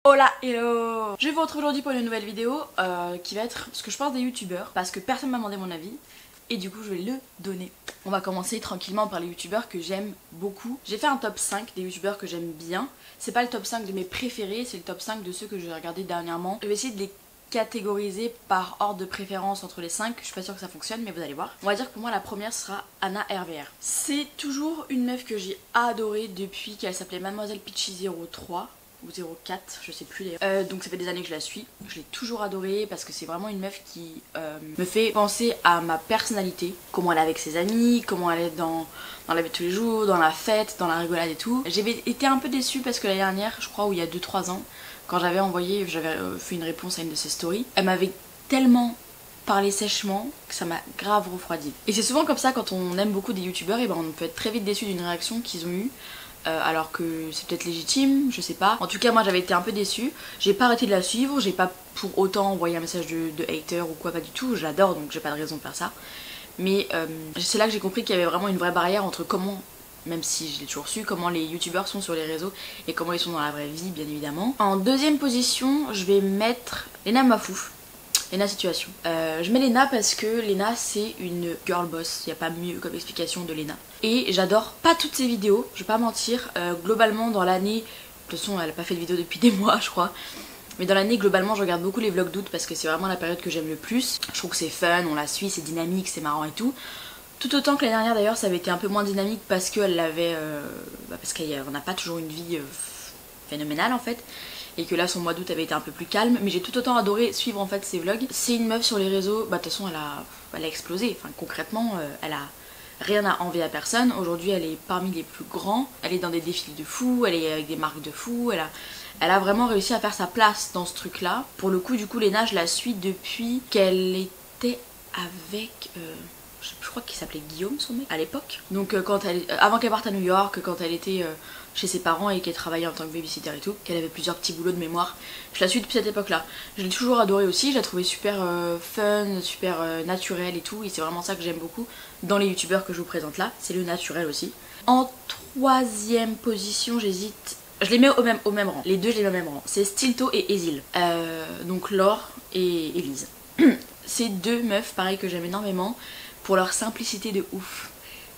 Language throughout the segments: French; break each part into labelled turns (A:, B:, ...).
A: Hola, hello. Je vous retrouve aujourd'hui pour une nouvelle vidéo qui va être ce que je pense des youtubeurs, parce que personne m'a demandé mon avis et du coup je vais le donner. On va commencer tranquillement par les youtubeurs que j'aime beaucoup. J'ai fait un top 5 des youtubeurs que j'aime bien. C'est pas le top 5 de mes préférés, c'est le top 5 de ceux que j'ai regardé dernièrement. Je vais essayer de les catégoriser par ordre de préférence entre les 5. Je suis pas sûre que ça fonctionne, mais vous allez voir. On va dire que pour moi la première sera Anna RVR. C'est toujours une meuf que j'ai adorée depuis qu'elle s'appelait Mademoiselle Peachy 03 ou 04, je sais plus d'ailleurs. Donc ça fait des années que je la suis. Je l'ai toujours adorée parce que c'est vraiment une meuf qui me fait penser à ma personnalité. Comment elle est avec ses amis, comment elle est dans la vie de tous les jours, dans la fête, dans la rigolade et tout. J'avais été un peu déçue parce que l'année dernière, je crois, ou il y a 2-3 ans, quand j'avais fait une réponse à une de ses stories, elle m'avait tellement parlé sèchement que ça m'a grave refroidi. Et c'est souvent comme ça quand on aime beaucoup des youtubeurs, et ben on peut être très vite déçu d'une réaction qu'ils ont eue. Alors que c'est peut-être légitime, je sais pas. En tout cas moi j'avais été un peu déçue. J'ai pas arrêté de la suivre, j'ai pas pour autant envoyé un message de hater ou quoi, pas du tout. Je l'adore donc j'ai pas de raison de faire ça. Mais c'est là que j'ai compris qu'il y avait vraiment une vraie barrière entre comment, même si je l'ai toujours su, comment les youtubeurs sont sur les réseaux et comment ils sont dans la vraie vie bien évidemment. En deuxième position je vais mettre Lena Mafouf. Lena Situation. Je mets Lena parce que Lena c'est une girl boss, il n'y a pas mieux comme explication de Lena. Et j'adore pas toutes ses vidéos, je vais pas mentir, globalement dans l'année, de toute façon elle a pas fait de vidéo depuis des mois je crois, mais dans l'année globalement je regarde beaucoup les vlogs d'août parce que c'est vraiment la période que j'aime le plus. Je trouve que c'est fun, on la suit, c'est dynamique, c'est marrant et tout. Tout autant que l'année dernière d'ailleurs ça avait été un peu moins dynamique parce qu'elle l'avait, parce qu'on n'a pas toujours une vie phénoménale en fait. Et que là son mois d'août avait été un peu plus calme, mais j'ai tout autant adoré suivre en fait ses vlogs. C'est une meuf sur les réseaux, bah de toute façon elle a explosé, enfin concrètement elle a rien à envier à personne. Aujourd'hui elle est parmi les plus grands, elle est dans des défilés de fou, elle est avec des marques de fou, elle a vraiment réussi à faire sa place dans ce truc là. Pour le coup du coup Lena je la suis depuis qu'elle était avec... je crois qu'il s'appelait Guillaume son mec à l'époque. Donc avant qu'elle parte à New York, quand elle était chez ses parents et qu'elle travaillait en tant que babysitter et tout, qu'elle avait plusieurs petits boulots de mémoire. Je la suis depuis cette époque là. Je l'ai toujours adorée aussi, je la trouvais super fun, super naturelle et tout. Et c'est vraiment ça que j'aime beaucoup dans les youtubeurs que je vous présente là, c'est le naturel aussi. En troisième position j'hésite. Je les mets au même rang, les deux je les mets au même rang. C'est Stilto et Ezil. Donc Laure et Elise. Ces deux meufs pareil que j'aime énormément pour leur simplicité de ouf.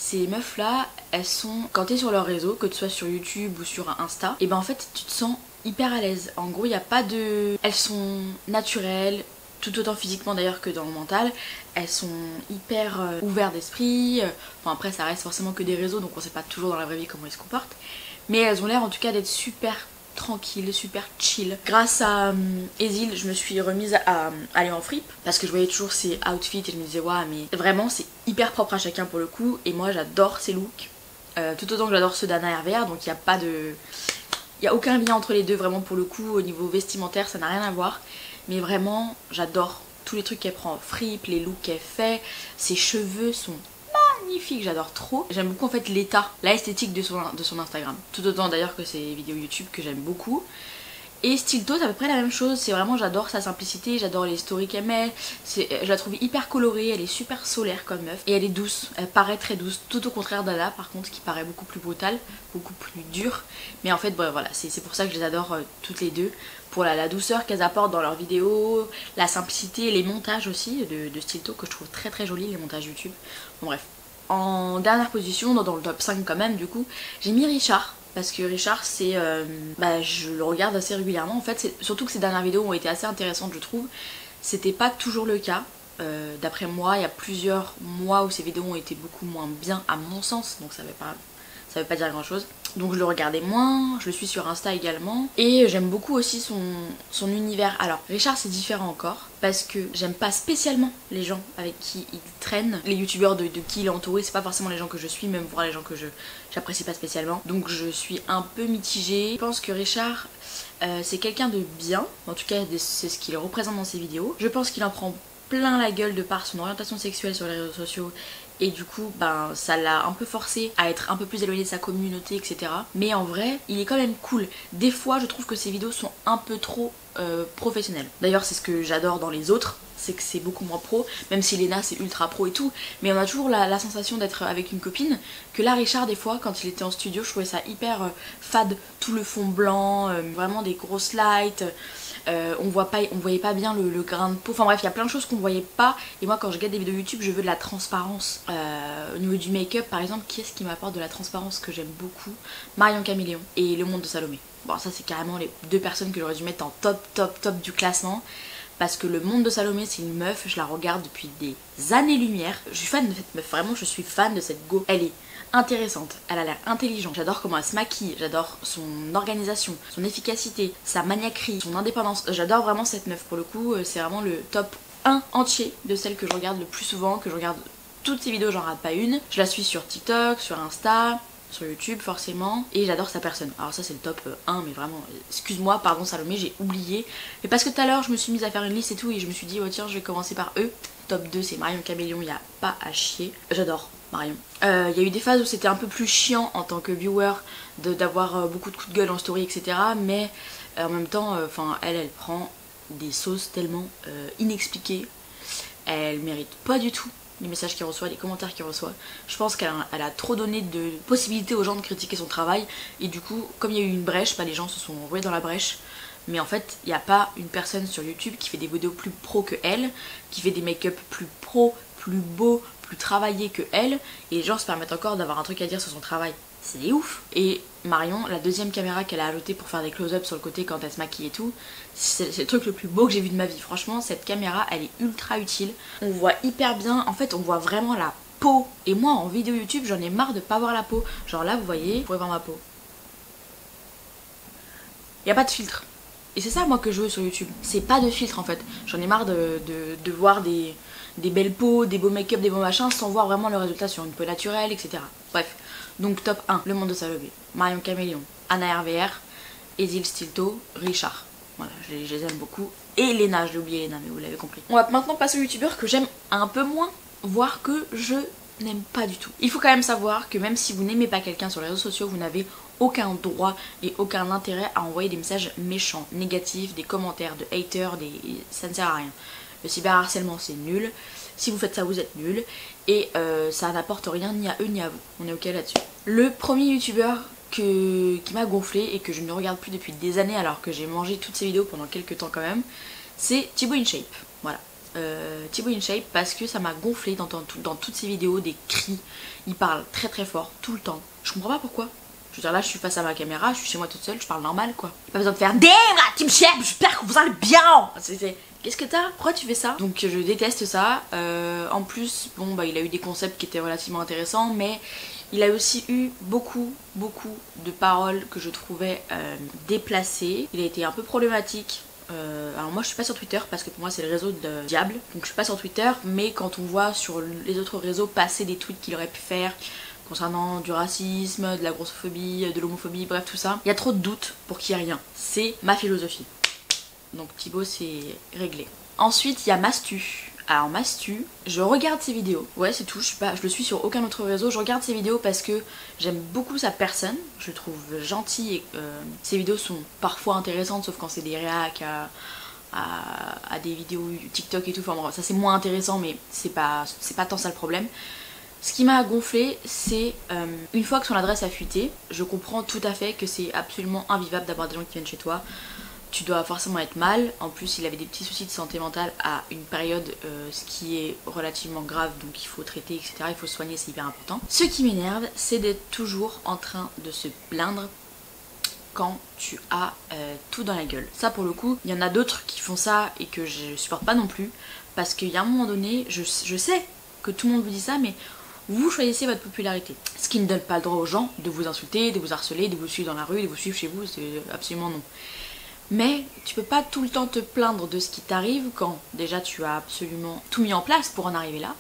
A: Ces meufs là, elles sont, quand t'es sur leur réseau, que tu sois sur YouTube ou sur Insta, et ben en fait tu te sens hyper à l'aise. En gros il n'y a pas de... Elles sont naturelles, tout autant physiquement d'ailleurs que dans le mental. Elles sont hyper ouvertes d'esprit. Enfin après ça reste forcément que des réseaux donc on sait pas toujours dans la vraie vie comment ils se comportent. Mais elles ont l'air en tout cas d'être super tranquille, super chill. Grâce à Ezil, je me suis remise à aller en fripe parce que je voyais toujours ses outfits et je me disais waouh mais vraiment c'est hyper propre à chacun pour le coup et moi j'adore ses looks. Tout autant que j'adore ceux d'Anna RVR donc il n'y a pas de... Il n'y a aucun lien entre les deux vraiment pour le coup au niveau vestimentaire ça n'a rien à voir. Mais vraiment j'adore tous les trucs qu'elle prend en fripe, les looks qu'elle fait, ses cheveux sont... magnifique, j'adore trop. J'aime beaucoup en fait l'état, l'esthétique de son Instagram. Tout autant d'ailleurs que ses vidéos YouTube que j'aime beaucoup. Et Stilto c'est à peu près la même chose, c'est vraiment j'adore sa simplicité, j'adore les stories qu'elle met, je la trouve hyper colorée, elle est super solaire comme meuf et elle est douce, elle paraît très douce, tout au contraire d'Anna par contre qui paraît beaucoup plus brutale, beaucoup plus dure. Mais en fait bref, voilà, c'est pour ça que je les adore toutes les deux, pour la douceur qu'elles apportent dans leurs vidéos, la simplicité, les montages aussi de Stilto que je trouve très très jolis, les montages YouTube. Bon bref. En dernière position, dans le top 5 quand même du coup, j'ai mis Richard. Parce que Richard c'est... je le regarde assez régulièrement en fait, surtout que ses dernières vidéos ont été assez intéressantes je trouve. C'était pas toujours le cas. D'après moi, il y a plusieurs mois où ses vidéos ont été beaucoup moins bien à mon sens. Donc ça veut pas dire grand chose. Donc je le regardais moins, je le suis sur Insta également. Et j'aime beaucoup aussi son univers. Alors Richard c'est différent encore parce que j'aime pas spécialement les gens avec qui il traîne. Les youtubeurs de qui il est entouré, c'est pas forcément les gens que je suis, même voir les gens que j'apprécie pas spécialement. Donc je suis un peu mitigée. Je pense que Richard c'est quelqu'un de bien, en tout cas c'est ce qu'il représente dans ses vidéos. Je pense qu'il en prend plein la gueule de par son orientation sexuelle sur les réseaux sociaux et du coup ça l'a un peu forcé à être un peu plus éloigné de sa communauté etc. Mais en vrai il est quand même cool. Des fois je trouve que ses vidéos sont un peu trop professionnelles. D'ailleurs c'est ce que j'adore dans les autres. c'est que c'est beaucoup moins pro, même si Léna c'est ultra pro et tout, mais on a toujours la sensation d'être avec une copine, que là Richard des fois quand il était en studio je trouvais ça hyper fade, tout le fond blanc, vraiment des grosses lights, on voyait pas bien le grain de peau, enfin bref il y a plein de choses qu'on voyait pas, et moi quand je regarde des vidéos YouTube je veux de la transparence. Au niveau du make-up par exemple, qui est-ce qui m'apporte de la transparence que j'aime beaucoup? Marion Caméléon et Le Monde de Salomé. Bon ça c'est carrément les deux personnes que j'aurais dû mettre en top du classement. Parce que Le Monde de Salomé c'est une meuf, je la regarde depuis des années-lumière. Je suis fan de cette meuf, vraiment je suis fan de cette go. Elle est intéressante, elle a l'air intelligente, j'adore comment elle se maquille, j'adore son organisation, son efficacité, sa maniaquerie, son indépendance. J'adore vraiment cette meuf, pour le coup c'est vraiment le top 1 entier de celle que je regarde le plus souvent, que je regarde toutes ses vidéos, j'en rate pas une. Je la suis sur TikTok, sur Insta, sur YouTube forcément, et j'adore sa personne. Alors ça c'est le top 1, mais vraiment, excuse-moi, pardon Salomé, j'ai oublié. Mais parce que tout à l'heure je me suis mise à faire une liste et tout, et je me suis dit, oh tiens je vais commencer par eux. Top 2 c'est Marion Caméléon, il n'y a pas à chier. J'adore Marion. Il y a eu des phases où c'était un peu plus chiant en tant que viewer d'avoir beaucoup de coups de gueule en story, etc. Mais en même temps, elle prend des sauces tellement inexpliquées. Elle mérite pas du tout les messages qu'il reçoit, les commentaires qu'il reçoit. Je pense qu'elle a trop donné de possibilités aux gens de critiquer son travail, et du coup comme il y a eu une brèche, les gens se sont envoyés dans la brèche. Mais en fait il n'y a pas une personne sur YouTube qui fait des vidéos plus pro que elle, qui fait des make-up plus pro, plus beaux, plus travaillés que elle, et les gens se permettent encore d'avoir un truc à dire sur son travail. C'est ouf. Et Marion, la deuxième caméra qu'elle a ajoutée pour faire des close-up sur le côté quand elle se maquille et tout, c'est le truc le plus beau que j'ai vu de ma vie. Franchement cette caméra elle est ultra utile, on voit hyper bien, en fait on voit vraiment la peau. Et moi en vidéo YouTube j'en ai marre de pas voir la peau. Genre là vous voyez, vous pouvez voir ma peau, y a pas de filtre. Et c'est ça moi que je veux sur YouTube, c'est pas de filtre en fait. J'en ai marre de voir des belles peaux, des beaux make-up, des beaux machins sans voir vraiment le résultat sur une peau naturelle, etc. Bref, donc top 1, Le Monde de Salomé, Marion Caméléon, Anna RVR, Ezil Stilto, Richard. Voilà, je les aime beaucoup. Et Léna, j'ai oublié Léna, mais vous l'avez compris. On va maintenant passer aux youtubeurs que j'aime un peu moins, voire que je n'aime pas du tout. Il faut quand même savoir que même si vous n'aimez pas quelqu'un sur les réseaux sociaux, vous n'avez aucun droit et aucun intérêt à envoyer des messages méchants, négatifs, des commentaires de haters, ça ne sert à rien. Le cyberharcèlement c'est nul, si vous faites ça vous êtes nul, et ça n'apporte rien ni à eux ni à vous, on est ok là-dessus. Le premier youtubeur qui m'a gonflé et que je ne regarde plus depuis des années alors que j'ai mangé toutes ses vidéos pendant quelques temps quand même, c'est Thibaut InShape, voilà. Thibaut InShape parce que ça m'a gonflé dans toutes ses vidéos, des cris, il parle très fort tout le temps, je comprends pas pourquoi. Je veux dire là je suis face à ma caméra, je suis chez moi toute seule, je parle normal quoi. Pas besoin de faire damn Team Shape, j'espère que vous allez bien. Qu'est-ce que t'as? Pourquoi tu fais ça? Donc je déteste ça. En plus, bon bah il a eu des concepts qui étaient relativement intéressants, mais il a aussi eu beaucoup de paroles que je trouvais déplacées. Il a été un peu problématique. Alors moi je suis pas sur Twitter parce que pour moi c'est le réseau de diable, donc je suis pas sur Twitter, mais quand on voit sur les autres réseaux passer des tweets qu'il aurait pu faire concernant du racisme, de la grossophobie, de l'homophobie, bref tout ça, il y a trop de doutes pour qu'il y ait rien. C'est ma philosophie. Donc Thibaut c'est réglé. Ensuite il y a Mastu. Alors Mastu, je regarde ses vidéos, ouais c'est tout, je le suis sur aucun autre réseau, je regarde ses vidéos parce que j'aime beaucoup sa personne, je le trouve gentil et ses vidéos sont parfois intéressantes sauf quand c'est des réacs à des vidéos TikTok et tout, enfin bon, ça c'est moins intéressant mais c'est pas tant ça le problème. Ce qui m'a gonflé c'est une fois que son adresse a fuité, je comprends tout à fait que c'est absolument invivable d'avoir des gens qui viennent chez toi. Tu dois forcément être mal, en plus il avait des petits soucis de santé mentale à une période ce qui est relativement grave, donc il faut traiter etc, il faut soigner, c'est hyper important. Ce qui m'énerve c'est d'être toujours en train de se plaindre quand tu as tout dans la gueule. Ça pour le coup, il y en a d'autres qui font ça et que je supporte pas non plus, parce qu'il y a un moment donné, je sais que tout le monde vous dit ça, mais vous choisissez votre popularité. Ce qui ne donne pas le droit aux gens de vous insulter, de vous harceler, de vous suivre dans la rue, de vous suivre chez vous, c'est absolument non. Mais tu peux pas tout le temps te plaindre de ce qui t'arrive quand déjà tu as absolument tout mis en place pour en arriver là.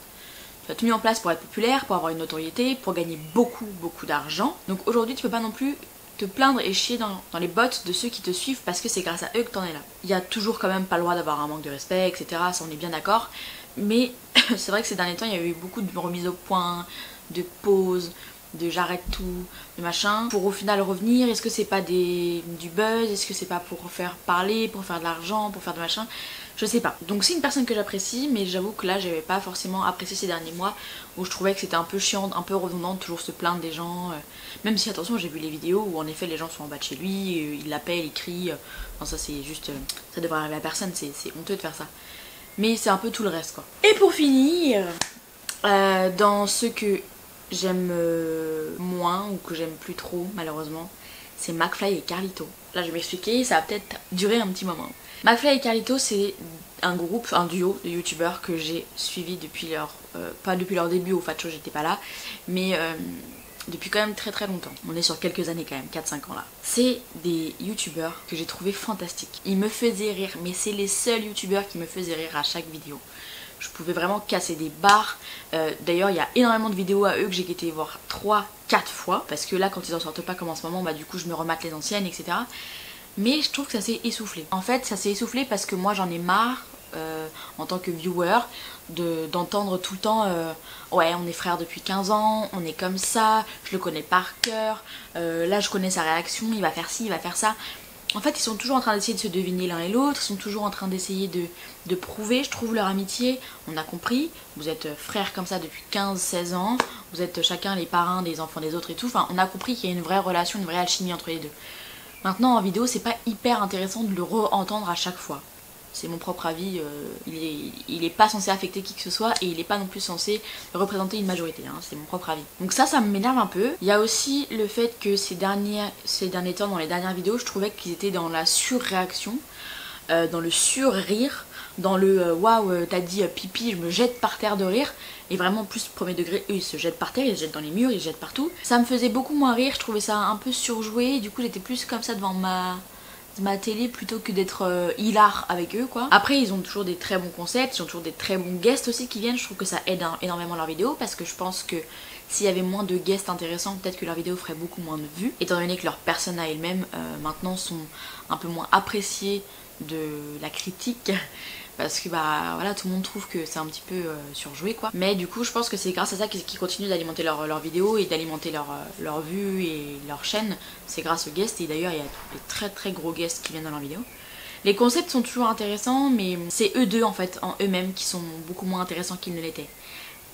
A: Tu as tout mis en place pour être populaire, pour avoir une notoriété, pour gagner beaucoup d'argent. Donc aujourd'hui tu peux pas non plus te plaindre et chier dans les bottes de ceux qui te suivent parce que c'est grâce à eux que t'en es là. Il y a toujours quand même pas le droit d'avoir un manque de respect, etc. Ça on est bien d'accord. Mais c'est vrai que ces derniers temps il y a eu beaucoup de remises au point, de pauses, de j'arrête tout, de machin, pour au final revenir. Est-ce que c'est pas du buzz? Est-ce que c'est pas pour faire parler, pour faire de l'argent, pour faire de machin? Je sais pas. Donc c'est une personne que j'apprécie, mais j'avoue que là j'avais pas forcément apprécié ces derniers mois où je trouvais que c'était un peu chiant, un peu redondant de toujours se plaindre des gens. Même si attention, j'ai vu les vidéos où en effet les gens sont en bas de chez lui, ils l'appellent, ils crient. Non, ça c'est juste, ça devrait arriver à personne, c'est honteux de faire ça. Mais c'est un peu tout le reste quoi. Et pour finir, dans ce que j'aime moins ou que j'aime plus trop malheureusement, c'est McFly et Carlito. Là je vais m'expliquer, ça va peut-être durer un petit moment. McFly et Carlito, c'est un groupe, un duo de youtubeurs que j'ai suivi depuis leur, pas depuis leur début au Fat Show, j'étais pas là, mais depuis quand même très très longtemps. On est sur quelques années quand même, 4-5 ans là. C'est des youtubeurs que j'ai trouvé fantastiques. Ils me faisaient rire, mais c'est les seuls youtubeurs qui me faisaient rire à chaque vidéo. Je pouvais vraiment casser des barres. D'ailleurs il y a énormément de vidéos à eux que j'ai été voir 3-4 fois, parce que là quand ils en sortent pas comme en ce moment, bah du coup je me remate les anciennes, etc. Mais je trouve que ça s'est essoufflé. En fait ça s'est essoufflé parce que moi j'en ai marre en tant que viewer d'entendre tout le temps ouais on est frères depuis 15 ans, on est comme ça, je le connais par cœur, là je connais sa réaction, il va faire ci, il va faire ça. En fait ils sont toujours en train d'essayer de se deviner l'un et l'autre, ils sont toujours en train d'essayer de prouver, je trouve, leur amitié. On a compris, vous êtes frères comme ça depuis 15-16 ans, vous êtes chacun les parrains des enfants des autres et tout, enfin on a compris qu'il y a une vraie relation, une vraie alchimie entre les deux. Maintenant en vidéo c'est pas hyper intéressant de le re-entendre à chaque fois. C'est mon propre avis, il est pas censé affecter qui que ce soit et il est pas non plus censé représenter une majorité, hein, c'est mon propre avis. Donc ça m'énerve un peu. Il y a aussi le fait que ces derniers temps, dans les dernières vidéos, je trouvais qu'ils étaient dans la surréaction, dans le surrire, dans le waouh t'as dit pipi, je me jette par terre de rire. Et vraiment plus premier degré, eux ils se jettent par terre, ils se jettent dans les murs, ils se jettent partout. Ça me faisait beaucoup moins rire, je trouvais ça un peu surjoué, et du coup j'étais plus comme ça devant ma télé plutôt que d'être hilar avec eux quoi. Après ils ont toujours des très bons concepts, ils ont toujours des très bons guests aussi qui viennent, je trouve que ça aide énormément leurs vidéos parce que je pense que s'il y avait moins de guests intéressants, peut-être que leurs vidéos feraient beaucoup moins de vues, étant donné que leurs personnes à elles-mêmes maintenant sont un peu moins appréciées de la critique. Parce que bah voilà, tout le monde trouve que c'est un petit peu surjoué quoi. Mais du coup je pense que c'est grâce à ça qu'ils continuent d'alimenter leurs vidéos et d'alimenter leurs vues et leur chaîne. C'est grâce aux guests et d'ailleurs il y a des très très gros guests qui viennent dans leurs vidéos. Les concepts sont toujours intéressants mais c'est eux deux en fait, en eux-mêmes qui sont beaucoup moins intéressants qu'ils ne l'étaient.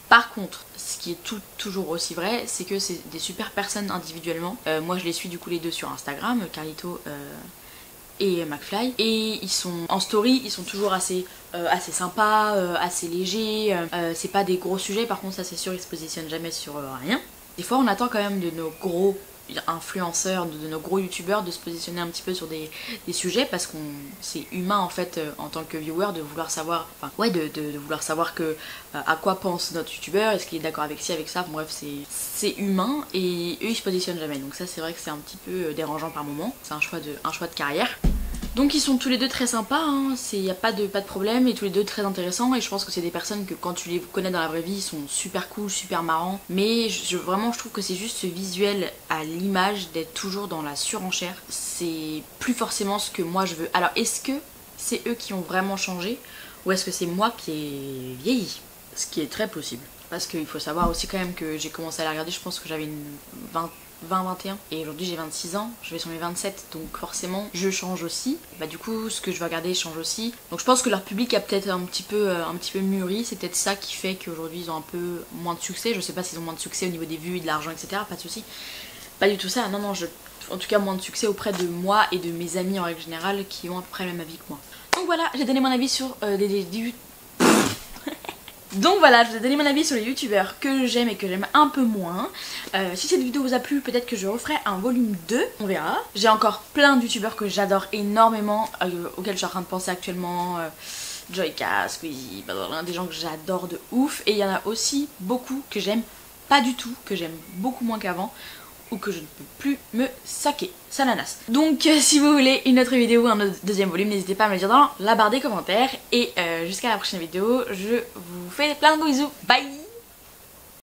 A: Par contre, ce qui est toujours aussi vrai, c'est que c'est des super personnes individuellement. Moi je les suis du coup les deux sur Instagram, Carlito et McFly, et ils sont en story, ils sont toujours assez sympas, assez légers, c'est pas des gros sujets, par contre ça c'est sûr ils se positionnent jamais sur rien. Des fois on attend quand même de nos gros influenceurs, de nos gros youtubeurs de se positionner un petit peu sur des sujets parce qu'on c'est humain en fait en tant que viewer de vouloir savoir, enfin ouais de vouloir savoir que à quoi pense notre youtubeur, est-ce qu'il est d'accord avec ci, avec ça, bon, bref c'est humain et eux ils se positionnent jamais, donc ça c'est vrai que c'est un petit peu dérangeant par moment, c'est un choix de carrière. Donc ils sont tous les deux très sympas, hein. Il n'y a pas de problème, et tous les deux très intéressants, et je pense que c'est des personnes que quand tu les connais dans la vraie vie, ils sont super cool, super marrants. Mais vraiment je trouve que c'est juste ce visuel à l'image d'être toujours dans la surenchère, c'est plus forcément ce que moi je veux. Alors est-ce que c'est eux qui ont vraiment changé, ou est-ce que c'est moi qui ai vieilli? Ce qui est très possible. Parce qu'il faut savoir aussi quand même que j'ai commencé à la regarder, je pense que j'avais une 20-21 et aujourd'hui j'ai 26 ans, je vais sur mes 27, donc forcément je change aussi. Bah du coup ce que je vais regarder change aussi. Donc je pense que leur public a peut-être un petit peu mûri, c'est peut-être ça qui fait qu'aujourd'hui ils ont un peu moins de succès. Je sais pas s'ils ont moins de succès au niveau des vues et de l'argent, etc. Pas de soucis. Pas du tout ça, non en tout cas moins de succès auprès de moi et de mes amis en règle générale qui ont à peu près le même avis que moi. Donc voilà, j'ai donné mon avis sur Donc voilà, je vous ai donné mon avis sur les youtubeurs que j'aime et que j'aime un peu moins. Si cette vidéo vous a plu, peut-être que je referai un volume 2, on verra. J'ai encore plein de youtubeurs que j'adore énormément, auxquels je suis en train de penser actuellement. Joyka, Squeezie, des gens que j'adore de ouf. Et il y en a aussi beaucoup que j'aime pas du tout, que j'aime beaucoup moins qu'avant, ou que je ne peux plus me saquer. Salanas. Donc si vous voulez une autre vidéo, un deuxième volume, n'hésitez pas à me le dire dans la barre des commentaires. Et jusqu'à la prochaine vidéo, je vous fais plein de gros bisous. Bye!